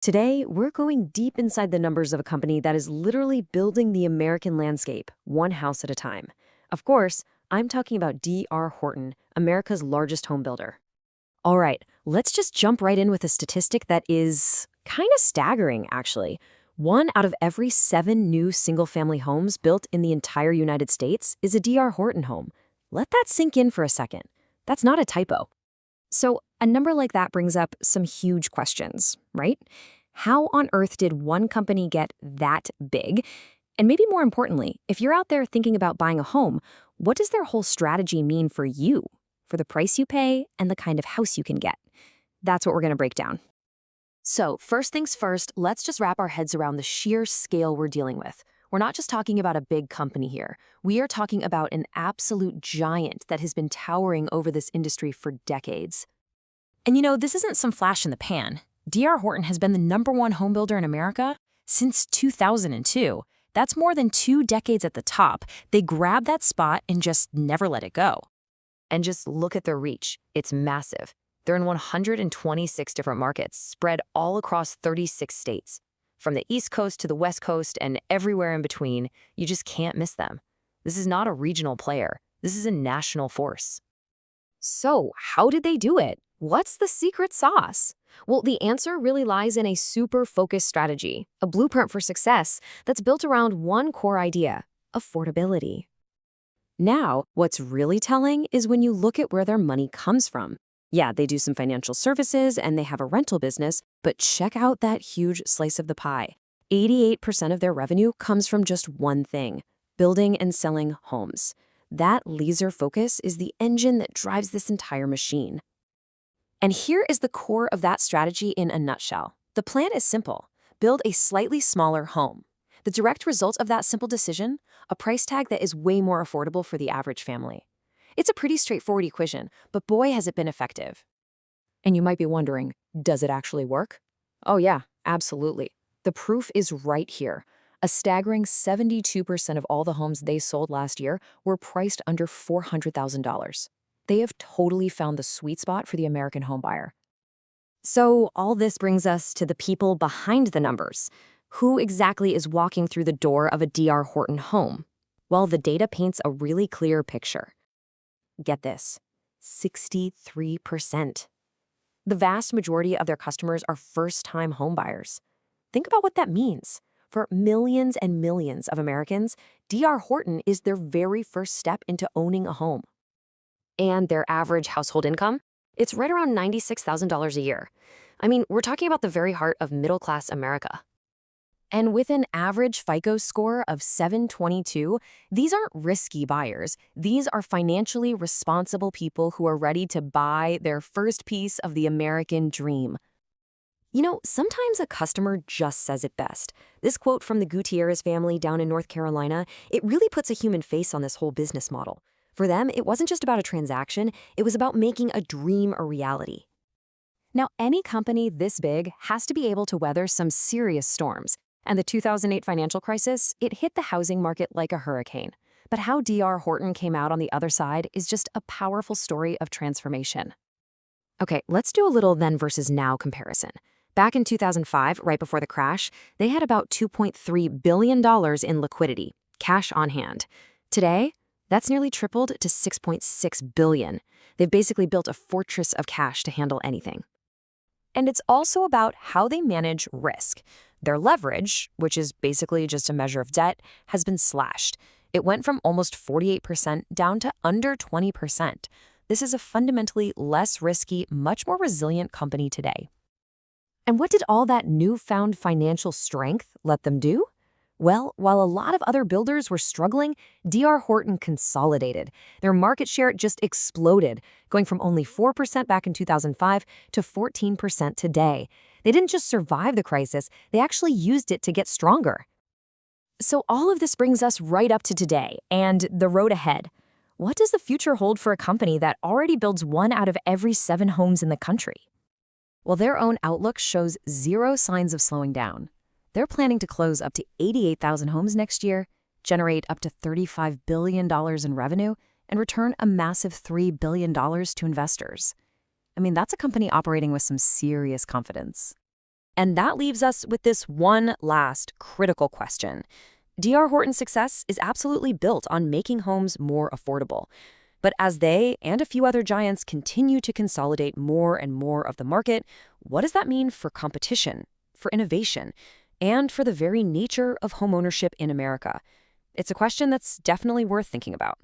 Today, we're going deep inside the numbers of a company that is literally building the American landscape, one house at a time. Of course, I'm talking about D.R. Horton, America's largest home builder. All right, let's just jump right in with a statistic that is kind of staggering, actually. One out of every 7 new single-family homes built in the entire United States is a D.R. Horton home. Let that sink in for a second. That's not a typo. So, a number like that brings up some huge questions, right? How on earth did one company get that big? And maybe more importantly, if you're out there thinking about buying a home, what does their whole strategy mean for you, for the price you pay, and the kind of house you can get? That's what we're going to break down. So, first things first, let's just wrap our heads around the sheer scale we're dealing with. We're not just talking about a big company here. We are talking about an absolute giant that has been towering over this industry for decades. And you know, this isn't some flash in the pan. D.R. Horton has been the #1 home builder in America since 2002. That's more than 2 decades at the top. They grabbed that spot and just never let it go. And just look at their reach. It's massive. They're in 126 different markets, spread all across 36 states. From the East Coast to the West Coast and everywhere in between, you just can't miss them. This is not a regional player. This is a national force. So, how did they do it? What's the secret sauce? Well, the answer really lies in a super focused strategy, a blueprint for success that's built around one core idea: affordability. Now, what's really telling is when you look at where their money comes from. Yeah, they do some financial services and they have a rental business, but check out that huge slice of the pie. 88% of their revenue comes from just one thing: building and selling homes. That laser focus is the engine that drives this entire machine. And here is the core of that strategy in a nutshell. The plan is simple: build a slightly smaller home. The direct result of that simple decision, a price tag that is way more affordable for the average family. It's a pretty straightforward equation, but boy has it been effective. And you might be wondering, does it actually work? Oh yeah, absolutely. The proof is right here. A staggering 72% of all the homes they sold last year were priced under $400,000. They have totally found the sweet spot for the American homebuyer. So all this brings us to the people behind the numbers. Who exactly is walking through the door of a D.R. Horton home? Well, the data paints a really clear picture. Get this, 63%. The vast majority of their customers are first-time homebuyers. Think about what that means. For millions and millions of Americans, D.R. Horton is their very first step into owning a home. And their average household income? It's right around $96,000 a year. I mean, we're talking about the very heart of middle-class America. And with an average FICO score of 722, these aren't risky buyers. These are financially responsible people who are ready to buy their first piece of the American dream. You know, sometimes a customer just says it best. This quote from the Gutierrez family down in North Carolina, it really puts a human face on this whole business model. For them, it wasn't just about a transaction, it was about making a dream a reality. Now, any company this big has to be able to weather some serious storms. And the 2008 financial crisis, it hit the housing market like a hurricane. But how D.R. Horton came out on the other side is just a powerful story of transformation. Okay, let's do a little then versus now comparison. Back in 2005, right before the crash, they had about $2.3 billion in liquidity, cash on hand. Today, that's nearly tripled to $6.6 billion. They've basically built a fortress of cash to handle anything. And it's also about how they manage risk. Their leverage, which is basically just a measure of debt, has been slashed. It went from almost 48% down to under 20%. This is a fundamentally less risky, much more resilient company today. And what did all that newfound financial strength let them do? Well, while a lot of other builders were struggling, D.R. Horton consolidated. Their market share just exploded, going from only 4% back in 2005 to 14% today. They didn't just survive the crisis, they actually used it to get stronger. So all of this brings us right up to today and the road ahead. What does the future hold for a company that already builds 1 out of every 7 homes in the country? Well, their own outlook shows zero signs of slowing down. They're planning to close up to 88,000 homes next year, generate up to $35 billion in revenue, and return a massive $3 billion to investors. I mean, that's a company operating with some serious confidence. And that leaves us with this one last critical question. D.R. Horton's success is absolutely built on making homes more affordable. But as they and a few other giants continue to consolidate more and more of the market, what does that mean for competition, for innovation, and for the very nature of homeownership in America? It's a question that's definitely worth thinking about.